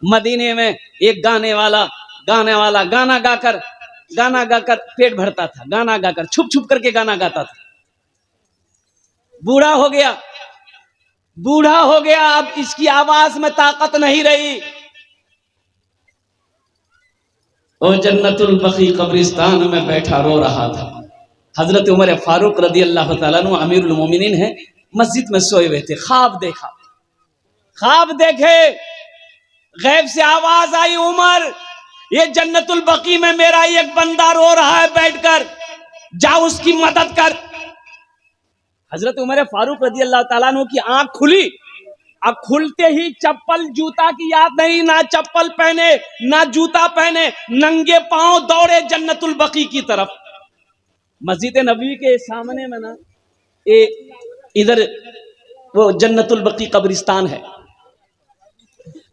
मदीने में एक गाने वाला गाना गाकर पेट भरता था, गाना गाकर छुप छुप करके गाना गाता था। बूढ़ा हो गया, अब इसकी आवाज में ताकत नहीं रही। और जन्नतुल बकी कब्रिस्तान में बैठा रो रहा था। हजरत उमर फारूक रदी अल्लाह तआला अन्हु अमीरुल मोमिनीन है, मस्जिद में सोए हुए थे। ख्वाब देखे, गैब से आवाज आई, उमर ये जन्नतुल बकी में मेरा एक बंदा रो रहा है बैठकर, जा उसकी मदद कर। हजरत उमर फारूक रदी अल्लाह तआला अन्हु की आंख खुली। अब खुलते ही चप्पल जूता की याद नहीं, ना चप्पल पहने ना जूता पहने, नंगे पांव दौड़े जन्नतुल बकी की तरफ। मस्जिद नबवी के सामने में ना इधर वो जन्नतुल बकी कब्रिस्तान है।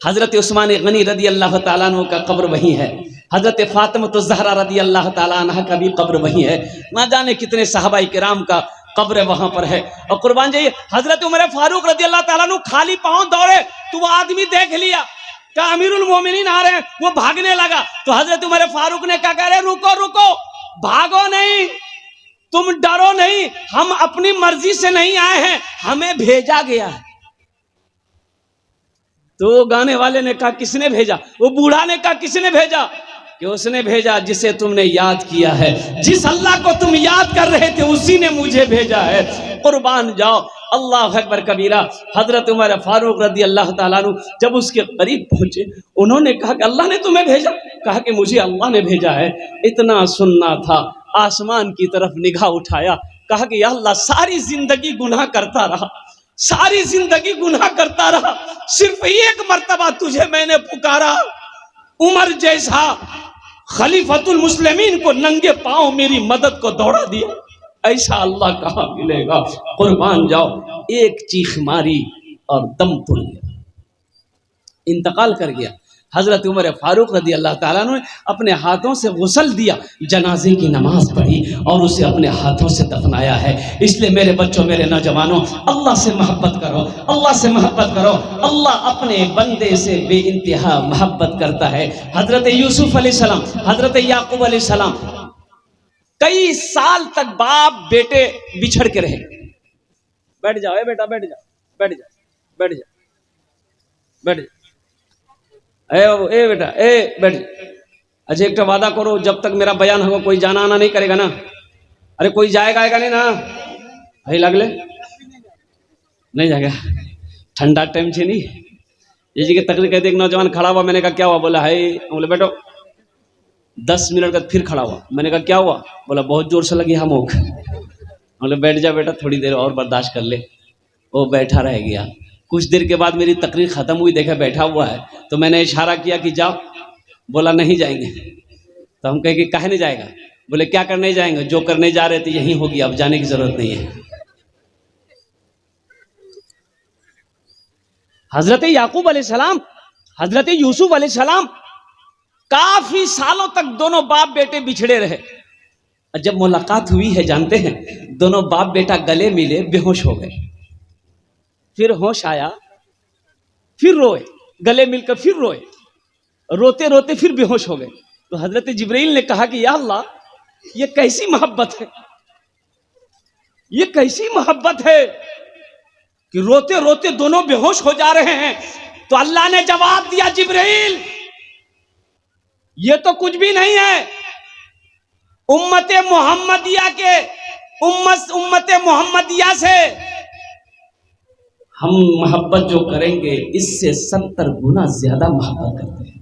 हजरत उस्मान गनी रदी अल्लाह तआला अन्हु का कब्र वहीं है। हजरत फातिमा ज़हरा रदी अल्लाह तआला अन्हा का भी कब्र वहीं है। ना जाने कितने सहाबाई किराम का कब्र वहां पर है। और कुर्बान जाइए, हजरत उमर फारूक रदी अल्लाह तआला अन्हु खाली पांव दौड़े तो वो आदमी देख लिया क्या अमीरुल मोमिनीन आ रहे हैं, वो भागने लगा। तो हजरत उमर फारूक ने क्या कह रहे, रुको, भागो नहीं, तुम डरो नहीं, हम अपनी मर्जी से नहीं आए हैं, हमें भेजा गया है। तो गाने वाले ने कहा किसने भेजा? वो बूढ़ा ने कहा किसने भेजा? कि उसने भेजा जिसे तुमने याद किया है, जिस अल्लाह को तुम याद कर रहे थे उसी ने मुझे भेजा है। कुर्बान जाओ, अल्लाह अकबर कबीरा। हजरत उमर फारूक रदी अल्लाह तआला अन्हु जब उसके करीब पहुंचे, उन्होंने कहा कि अल्लाह ने तुम्हें भेजा? कहा कि मुझे अल्लाह ने भेजा है। इतना सुनना था, आसमान की तरफ निगाह उठाया, कहा कि या अल्लाह सारी जिंदगी गुनाह करता रहा, सिर्फ एक मर्तबा तुझे मैंने पुकारा, उमर जैसा खलीफतुल मुस्लिमीन को नंगे पांव मेरी मदद को दौड़ा दिया, ऐसा अल्लाह कहाँ मिलेगा। कुर्बान जाओ, एक चीख मारी और दम तोड़ गया, इंतकाल कर गया। हजरत उमर फारूक रदी अल्लाह ताला अन्हु ने अपने हाथों से गुस्ल दिया, जनाजे की नमाज पढ़ी और उसे अपने हाथों से दफनाया है। इसलिए मेरे बच्चों, मेरे नौजवानों, अल्लाह से मोहब्बत करो, अल्लाह अपने बंदे से बेइंतहा मोहब्बत करता है। हजरत यूसुफ अलैहिस्सलाम, हजरत याकूब अलैहिस्सलाम कई साल तक बाप बेटे बिछड़ के रहे। बैठ जाओ बेटा, बैठ जा। ए बेटा, बैठ। अच्छा एक वादा करो, जब तक मेरा बयान होगा कोई जाना आना नहीं करेगा ना? अरे कोई जाएगा आएगा नहीं ना? अरे लगले नहीं जाएगा, ठंडा टाइम छे नहीं। ये जी के तकलीफ कहते एक नौजवान खड़ा हुआ, मैंने कहा क्या हुआ? बोला है, बोले बैठो। 10 मिनट बाद फिर खड़ा हुआ, मैंने कहा क्या हुआ? बोला बहुत जोर से लगी हम। बोले बैठ जा बेटा, थोड़ी देर और बर्दाश्त कर ले। वो बैठा रह गया। कुछ देर के बाद मेरी तकरीर खत्म हुई, देखा बैठा हुआ है, तो मैंने इशारा किया कि जाओ। बोला नहीं जाएंगे। तो हम कहे कि काहे नहीं जाएगा? बोले क्या करने जाएंगे, जो करने जा रहे थे यही होगी, अब जाने की जरूरत नहीं है। हजरत याकूब अलैहिस्सलाम, हजरत यूसुफ अलैहिस्सलाम काफी सालों तक दोनों बाप बेटे बिछड़े रहे। जब मुलाकात हुई है, जानते हैं, दोनों बाप बेटा गले मिले, बेहोश हो गए। फिर होश आया, फिर रोए, गले मिलकर फिर रोए, रोते रोते फिर बेहोश हो गए। तो हजरत जिब्रील ने कहा कि या अल्लाह, ये कैसी मोहब्बत है, ये कैसी मोहब्बत है कि रोते रोते दोनों बेहोश हो जा रहे हैं। तो अल्लाह ने जवाब दिया, जिब्रील ये तो कुछ भी नहीं है, उम्मत मोहम्मदिया से हम मोहब्बत जो करेंगे इससे 70 गुना ज्यादा मोहब्बत करते हैं।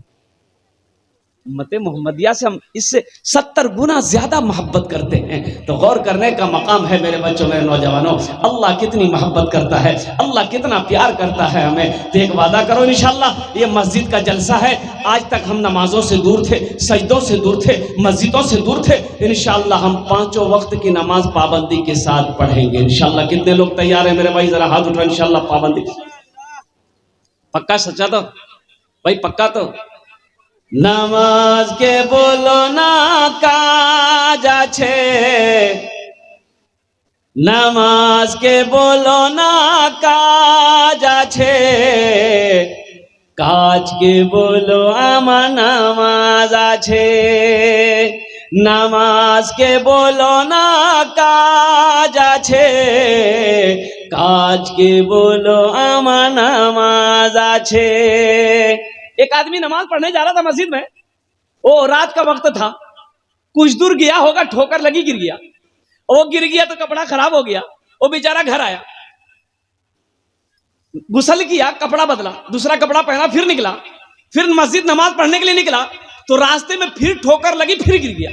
उम्मत मोहम्मदिया से हम इससे 70 गुना ज्यादा मोहब्बत करते हैं। तो गौर करने का मकाम है मेरे बच्चों, मेरे नौजवानों, अल्लाह कितनी मोहब्बत करता है, अल्लाह कितना प्यार करता है हमें। तो एक वादा करो इंशाअल्लाह, ये मस्जिद का जलसा है, आज तक हम नमाजों से दूर थे, सजदों से दूर थे, मस्जिदों से दूर थे। इंशाअल्लाह हम 5 वक्त की नमाज पाबंदी के साथ पढ़ेंगे इंशाअल्लाह। कितने लोग तैयार हैं मेरे भाई? जरा हाथ उठाओ। इंशाअल्लाह पाबंदी पक्का? सच्चा तो भाई, पक्का तो? नामाज के बोलो ना काज आछे, नामाज के बोलो ना काज आछे, কাজ কে বলো আমার নামাজ আছে, নামাজকে বলো না কাজ আছে, কাজকে बोलो আমার নামাজ আছে। एक आदमी नमाज पढ़ने जा रहा था मस्जिद में, वो रात का वक्त था, कुछ दूर गया होगा, ठोकर लगी, गिर गया। वो गिर गया तो कपड़ा खराब हो गया। वो बेचारा घर आया, गुस्ल किया, कपड़ा बदला, दूसरा कपड़ा पहना, फिर निकला, फिर मस्जिद नमाज पढ़ने के लिए निकला तो रास्ते में फिर ठोकर लगी, फिर गिर गया,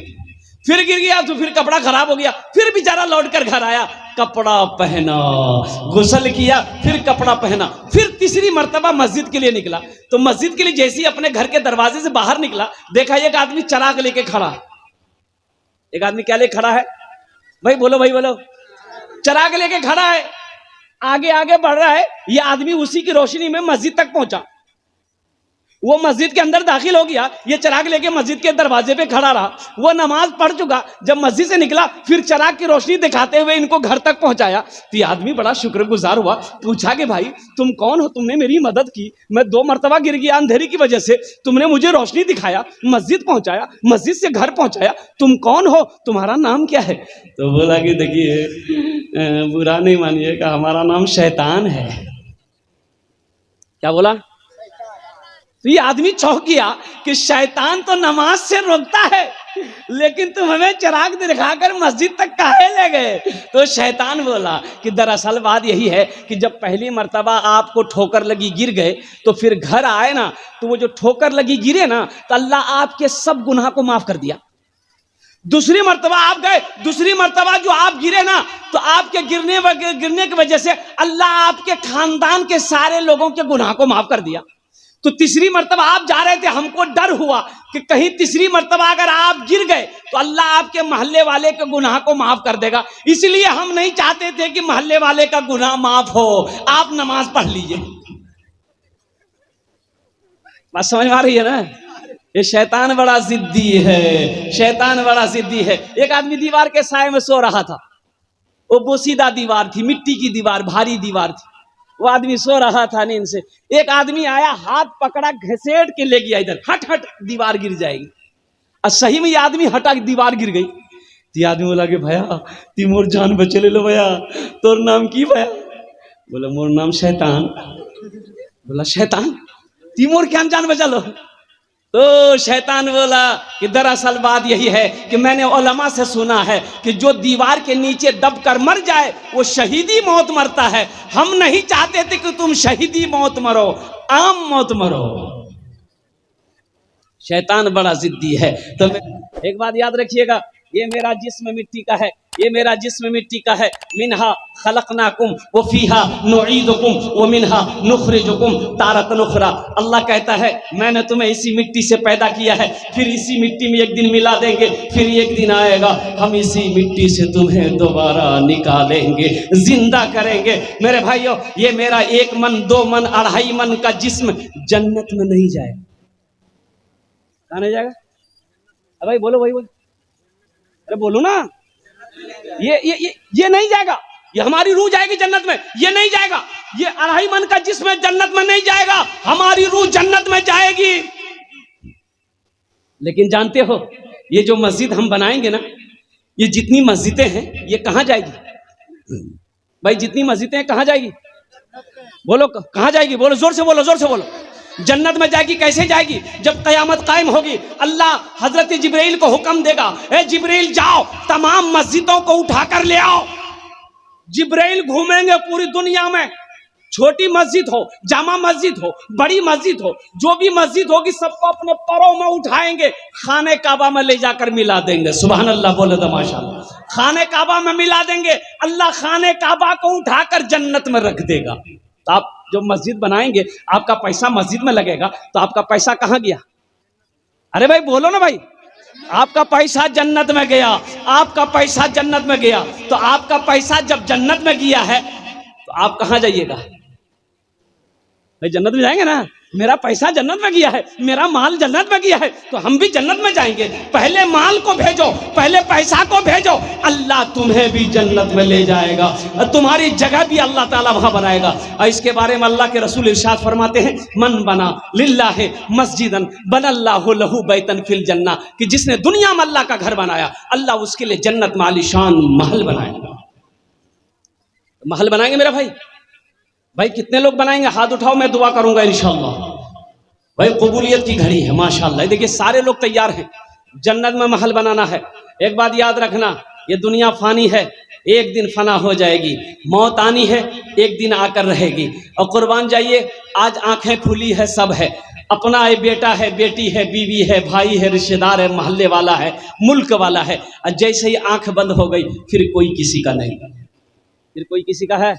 फिर गिर गया तो फिर कपड़ा खराब हो गया, फिर बेचारा लौटकर घर आया, कपड़ा पहना, गुस्ल किया, फिर कपड़ा पहना, फिर तीसरी मर्तबा मस्जिद के लिए निकला। तो मस्जिद के लिए जैसे ही अपने घर के दरवाजे से बाहर निकला, देखा एक आदमी चराग लेके खड़ा है। एक आदमी क्या लेके खड़ा है भाई, बोलो भाई बोलो, चराग लेके खड़ा है, आगे आगे बढ़ रहा है। ये आदमी उसी की रोशनी में मस्जिद तक पहुंचा, वो मस्जिद के अंदर दाखिल हो गया, ये चराग लेके मस्जिद के दरवाजे पे खड़ा रहा। वो नमाज पढ़ चुका, जब मस्जिद से निकला फिर चराग की रोशनी दिखाते हुए इनको घर तक पहुंचाया। तो ये आदमी बड़ा शुक्रगुजार हुआ, पूछा कि भाई तुम कौन हो, तुमने मेरी मदद की, मैं 2 मरतबा गिर गया अंधेरी की वजह से, तुमने मुझे रोशनी दिखाया, मस्जिद पहुंचाया, मस्जिद से घर पहुंचाया, तुम कौन हो, तुम्हारा नाम क्या है? तो बोला कि देखिए बुरा नहीं मानिएगा, हमारा नाम शैतान है। क्या बोला? तो ये आदमी चौंक गया कि शैतान तो नमाज से रोकता है, लेकिन तुम हमें चिराग दिखाकर मस्जिद तक काहे ले गए? तो शैतान बोला कि दरअसल बात यही है कि जब पहली मर्तबा आपको ठोकर लगी गिर गए, तो फिर घर आए ना, तो वो जो ठोकर लगी गिरे ना, तो अल्लाह आपके सब गुनाह को माफ कर दिया। दूसरी मर्तबा आप गए, दूसरी मर्तबा जो आप गिरे ना, तो आपके गिरने की वजह से अल्लाह आपके खानदान के सारे लोगों के गुनाह को माफ कर दिया। तो तीसरी मर्तबा आप जा रहे थे, हमको डर हुआ कि कहीं तीसरी मर्तबा अगर आप गिर गए तो अल्लाह आपके मोहल्ले वाले के गुनाह को माफ कर देगा, इसलिए हम नहीं चाहते थे कि मोहल्ले वाले का गुनाह माफ हो, आप नमाज पढ़ लीजिए। बात समझ में आ रही है ना? ये शैतान बड़ा जिद्दी है, शैतान बड़ा जिद्दी है। एक आदमी दीवार के साए में सो रहा था, वो बोसीदा दीवार थी, मिट्टी की दीवार, भारी दीवार थी। वो आदमी सो रहा था नींद से, एक आदमी आया, हाथ पकड़ा, घसीट के ले गया इधर, हट हट दीवार गिर जाएगी। और सही में ये आदमी हटा, दीवार गिर गई। तो आदमी बोला कि भैया तिमोर जान बचे ले लो भैया, तोर नाम की भैया? बोला मोर नाम शैतान। बोला शैतान, तिमोर क्या जान बचा लो? तो शैतान बोला कि दरअसल बात यही है कि मैंने उलमा से सुना है कि जो दीवार के नीचे दब कर मर जाए वो शहीदी मौत मरता है। हम नहीं चाहते थे कि तुम शहीदी मौत मरो, आम मौत मरो। शैतान बड़ा जिद्दी है। तो एक बात याद रखिएगा, ये मेरा जिस्म मिट्टी का है, ये मेरा जिस्म मिट्टी का है। मिनहा खलकनाकुम व फीहा नुईदुकुम व मिनहा नुखरिजुकुम तारतन उखरा। अल्लाह कहता है मैंने तुम्हें इसी मिट्टी से पैदा किया है, फिर इसी मिट्टी में एक दिन मिला देंगे, फिर एक दिन आएगा हम इसी मिट्टी से तुम्हें दोबारा निकालेंगे, जिंदा करेंगे। मेरे भाइयों, ये मेरा 1 मन 2 मन 2.5 मन का जिस्म जन्नत में नहीं जाएगा। कहाँ नहीं जाएगा? भाई बोलो, भाई बोलो, अरे बोलो ना। ये नहीं जाएगा, ये हमारी रूह जाएगी जन्नत में, ये नहीं जाएगा। ये 2.5 मन का जिस्म जन्नत में नहीं जाएगा, हमारी रूह जन्नत में जाएगी। लेकिन जानते हो, ये जो मस्जिद हम बनाएंगे ना, ये जितनी मस्जिदें हैं ये कहां जाएगी भाई? जितनी मस्जिदें हैं कहां जाएगी? बोलो कहां जाएगी? बोलो, जोर से बोलो, जोर से बोलो। जन्नत में जाएगी। कैसे जाएगी? जब कयामत कायम होगी, अल्लाह हजरत जिब्रील को हुक्म देगा, ए जिब्रील जाओ तमाम मस्जिदों को उठाकर ले आओ। जिब्रील घूमेंगे पूरी दुनिया में, छोटी मस्जिद हो, जामा मस्जिद हो, बड़ी मस्जिद हो, जो भी मस्जिद होगी सबको अपने पैरों में उठाएंगे, खाने काबा में ले जाकर मिला देंगे। सुभान अल्लाह बोले तो माशाअल्लाह। खाने काबा में मिला देंगे, अल्लाह खाने काबा को उठाकर जन्नत में रख देगा। तो आप जो मस्जिद बनाएंगे, आपका पैसा मस्जिद में लगेगा, तो आपका पैसा कहां गया? अरे भाई बोलो ना भाई। आपका पैसा जन्नत में गया, आपका पैसा जन्नत में गया। तो आपका पैसा जब जन्नत में गया है तो आप कहां जाइएगा भाई? जन्नत में जाएंगे ना। मेरा पैसा जन्नत में गया है, मेरा माल जन्नत में गया है, तो हम भी जन्नत में जाएंगे। पहले माल को भेजो, पहले पैसा को भेजो, अल्लाह तुम्हें भी जन्नत में ले जाएगा, तुम्हारी जगह भी अल्लाह ताला वहां बनाएगा। और इसके बारे में अल्लाह के रसूल इरशाद फरमाते हैं, मन बना लिल्लाहि मस्जिदन बनल्लाहु लहू बैतन फिल जन्ना, कि जिसने दुनिया में अल्लाह का घर बनाया, अल्लाह उसके लिए जन्नत में आलीशान महल बनाएगा। महल बनाएंगे मेरा भाई? भाई कितने लोग बनाएंगे? हाथ उठाओ, मैं दुआ करूंगा इंशाअल्लाह। भाई कबूलियत की घड़ी है माशाअल्लाह। देखिए सारे लोग तैयार हैं, जन्नत में महल बनाना है। एक बात याद रखना, ये दुनिया फानी है, एक दिन फना हो जाएगी। मौत आनी है, एक दिन आकर रहेगी। और कुर्बान जाइए, आज आंखें खुली है, सब है, अपना है, बेटा है, बेटी है, बीवी है, भाई है, रिश्तेदार है, मोहल्ले वाला है, मुल्क वाला है। और जैसे ही आंख बंद हो गई, फिर कोई किसी का नहीं, फिर कोई किसी का है?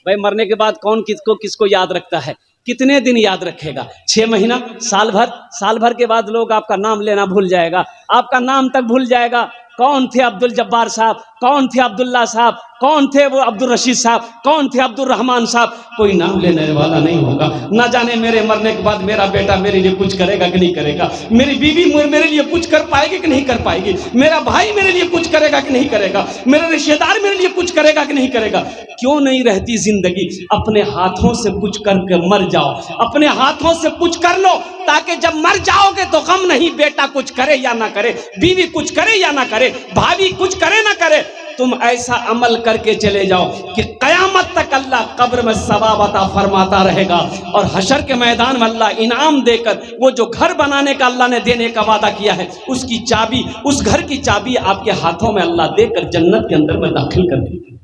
भाई मरने के बाद कौन किसको किसको याद रखता है? कितने दिन याद रखेगा? 6 महीना, साल भर? साल भर के बाद लोग आपका नाम लेना भूल जाएगा, आपका नाम तक भूल जाएगा। कौन थे अब्दुल जब्बार साहब, कौन थे अब्दुल्ला साहब, कौन थे वो अब्दुल रशीद साहब, कौन थे अब्दुल रहमान साहब? कोई नाम लेने वाला नहीं होगा। ना जाने मेरे मरने के बाद मेरा बेटा मेरे लिए कुछ करेगा कि नहीं करेगा, मेरी बीवी मेरे लिए कुछ कर पाएगी कि नहीं कर पाएगी, मेरा भाई मेरे लिए कुछ करेगा कि नहीं करेगा, मेरा रिश्तेदार मेरे लिए कुछ करेगा कि नहीं करेगा। क्यों नहीं रहती जिंदगी? अपने हाथों से कुछ करके मर जाओ, अपने हाथों से कुछ कर लो, ताकि जब मर जाओगे तो गम नहीं, बेटा कुछ करे या ना करे, बीवी कुछ करे या ना करे, भाभी कुछ करे ना करे। तुम ऐसा अमल करके चले जाओ कि कयामत तक अल्लाह कब्र में सवाब अता फरमाता रहेगा, और हशर के मैदान में अल्लाह इनाम देकर वो जो घर बनाने का अल्लाह ने देने का वादा किया है, उसकी चाबी, उस घर की चाबी आपके हाथों में अल्लाह देकर जन्नत के अंदर में दाखिल कर देगा।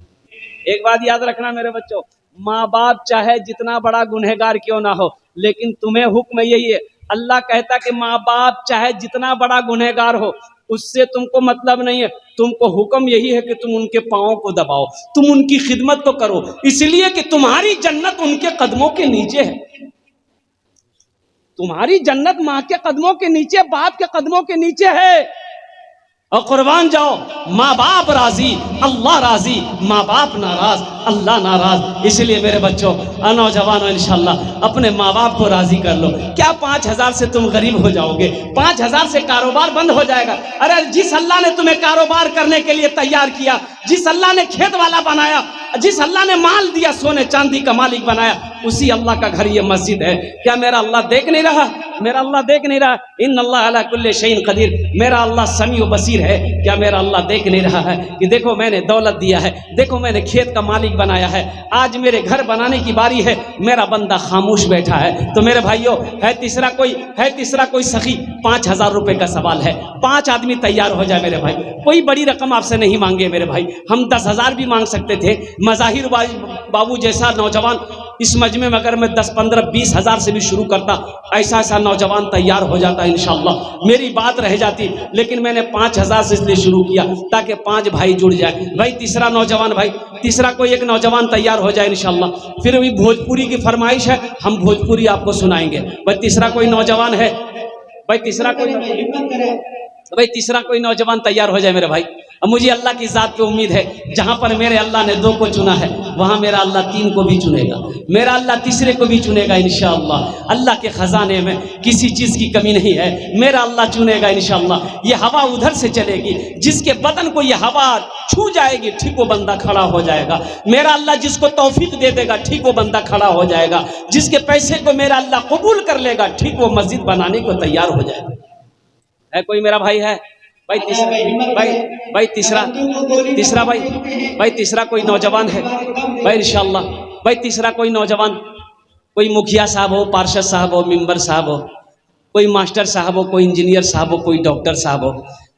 एक बात याद रखना मेरे बच्चों, माँ बाप चाहे जितना बड़ा गुनहगार क्यों ना हो, लेकिन तुम्हें हुक्म यही है, अल्लाह कहता कि माँ बाप चाहे जितना बड़ा गुनहगार हो, उससे तुमको मतलब नहीं है, तुमको हुक्म यही है कि तुम उनके पाँव को दबाओ, तुम उनकी खिदमत तो करो, इसलिए कि तुम्हारी जन्नत उनके कदमों के नीचे है। तुम्हारी जन्नत माँ के कदमों के नीचे, बाप के कदमों के नीचे है। और कुर्बान जाओ, माँ बाप राजी, अल्लाह राजी, माँ बाप नाराज, अल्लाह नाराज। इसलिए मेरे बच्चों, नौजवानों, इंशाल्लाह अपने माँ बाप को राजी कर लो। क्या 5,000 से तुम गरीब हो जाओगे? 5,000 से कारोबार बंद हो जाएगा? अरे जिस अल्लाह ने तुम्हें कारोबार करने के लिए तैयार किया, जिस अल्लाह ने खेत वाला बनाया, जिस अल्लाह ने माल दिया, सोने चांदी का मालिक बनाया, उसी अल्लाह का घर ये मस्जिद है। क्या मेरा अल्लाह देख नहीं रहा? मेरा अल्लाह देख नहीं रहा? इन अल्लाह अला कुल्ले शैइन कदीर, मेरा अल्लाह समी व बसीर है। क्या मेरा अल्लाह देख नहीं रहा है कि देखो मैंने दौलत दिया है, देखो मैंने खेत का मालिक बनाया है, आज मेरे घर बनाने की बारी है, मेरा बंदा खामोश बैठा है। तो मेरे भाइयों, है तीसरा कोई सखी, 5,000 रुपए का सवाल है, 5 आदमी तैयार हो जाए मेरे भाई, कोई बड़ी रकम आपसे नहीं मांगे मेरे भाई, हम 10,000 भी मांग सकते थे। मज़ाहिर बाबू जैसा नौजवान इस मजमे में अगर मैं 10, 15, 20,000 से भी शुरू करता, ऐसा ऐसा नौजवान तैयार हो जाता इंशाअल्लाह, मेरी बात रह जाती। लेकिन मैंने 5,000 से इसलिए शुरू किया ताकि 5 भाई जुड़ जाए। भाई तीसरा नौजवान, भाई तीसरा कोई एक नौजवान तैयार हो जाए इंशाअल्लाह। फिर भी भोजपुरी की फरमाइश है, हम भोजपुरी आपको सुनाएंगे। भाई तीसरा कोई नौजवान है? भाई तीसरा कोई नौजवान तैयार हो जाए मेरे भाई। अब मुझे अल्लाह की ज़ात पे उम्मीद है, जहाँ पर मेरे अल्लाह ने 2 को चुना है, वहाँ मेरा अल्लाह 3 को भी चुनेगा, मेरा अल्लाह तीसरे को भी चुनेगा इंशाअल्लाह। अल्लाह के ख़जाने में किसी चीज़ की कमी नहीं है, मेरा अल्लाह चुनेगा इंशाअल्लाह। ये हवा उधर से चलेगी, जिसके बदन को ये हवा छू जाएगी, ठीक वो बंदा खड़ा हो जाएगा। मेरा अल्लाह जिसको तौफीक दे देगा, ठीक वो बंदा खड़ा हो जाएगा। जिसके पैसे को मेरा अल्लाह कबूल कर लेगा, ठीक वो मस्जिद बनाने को तैयार हो जाएगा। है कोई मेरा भाई है? भाई तीसरा कोई नौजवान है भाई इंशाअल्लाह। भाई तीसरा कोई नौजवान, कोई मुखिया साहब हो, पार्षद साहब हो, मेंबर साहब हो, कोई मास्टर साहब हो, कोई इंजीनियर साहब हो, कोई डॉक्टर साहब हो,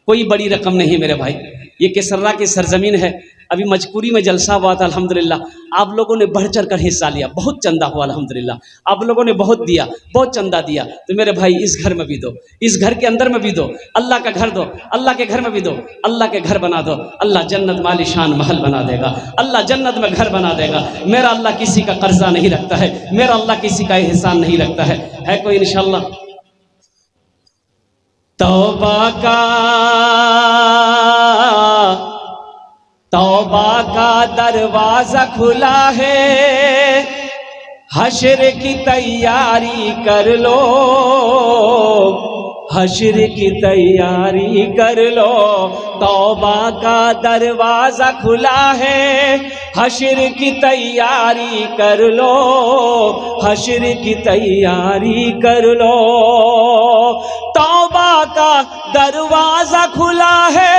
कोई बड़ी रकम नहीं मेरे भाई। ये केसर्रा की सरजमीन है, अभी मजकूरी में जलसा हुआ था अल्हम्दुलिल्लाह, आप लोगों ने बढ़ चढ़ कर हिस्सा लिया, बहुत चंदा हुआ अल्हम्दुलिल्लाह, आप लोगों ने बहुत दिया, बहुत चंदा दिया। तो मेरे भाई इस घर में भी दो, इस घर के अंदर में भी दो, अल्लाह का घर दो, अल्लाह के घर में भी दो, अल्लाह के घर बना दो, अल्लाह जन्नत में आलीशान महल बना देगा, अल्लाह जन्नत में घर बना देगा। मेरा अल्लाह किसी का कर्जा नहीं रखता है, मेरा अल्लाह किसी का एहसान नहीं रखता है। है कोई इंशाअल्लाह? तौबा का दरवाजा खुला है, हश्र की तैयारी कर लो, हश्र की तैयारी कर लो, तौबा का दरवाजा खुला है। हश्र की तैयारी कर लो, हश्र की तैयारी कर लो, तौबा का दरवाजा खुला है,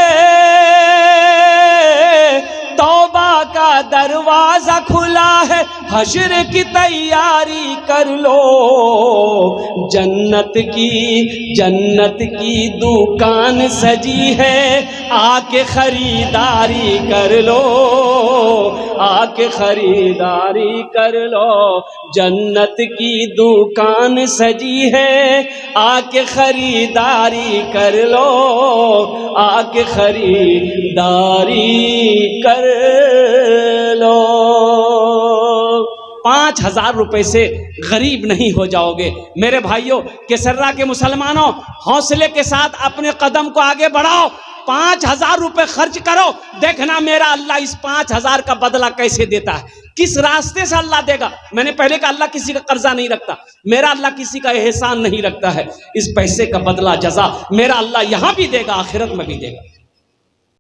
तौबा का दरवाजा खुला है। हश्र की तैयारी कर लो, जन्नत की दुकान सजी है, आके खरीदारी कर लो, आके खरीदारी कर लो। जन्नत की दुकान सजी है, आके खरीदारी कर लो, आके खरीदारी कर लो। 5,000 रुपए से गरीब नहीं हो जाओगे। मेरे भाइयों, केसर्रा के मुसलमानों, हौसले के साथ अपने कदम को आगे बढ़ाओ। 5,000 रुपए खर्च करो, देखना मेरा अल्लाह इस 5,000 का बदला कैसे देता है, किस रास्ते से अल्लाह देगा। मैंने पहले कहा अल्लाह किसी का कर्जा नहीं रखता, मेरा अल्लाह किसी का एहसान नहीं रखता है। इस पैसे का बदला जजा मेरा अल्लाह यहां भी देगा, आखिरत में भी देगा।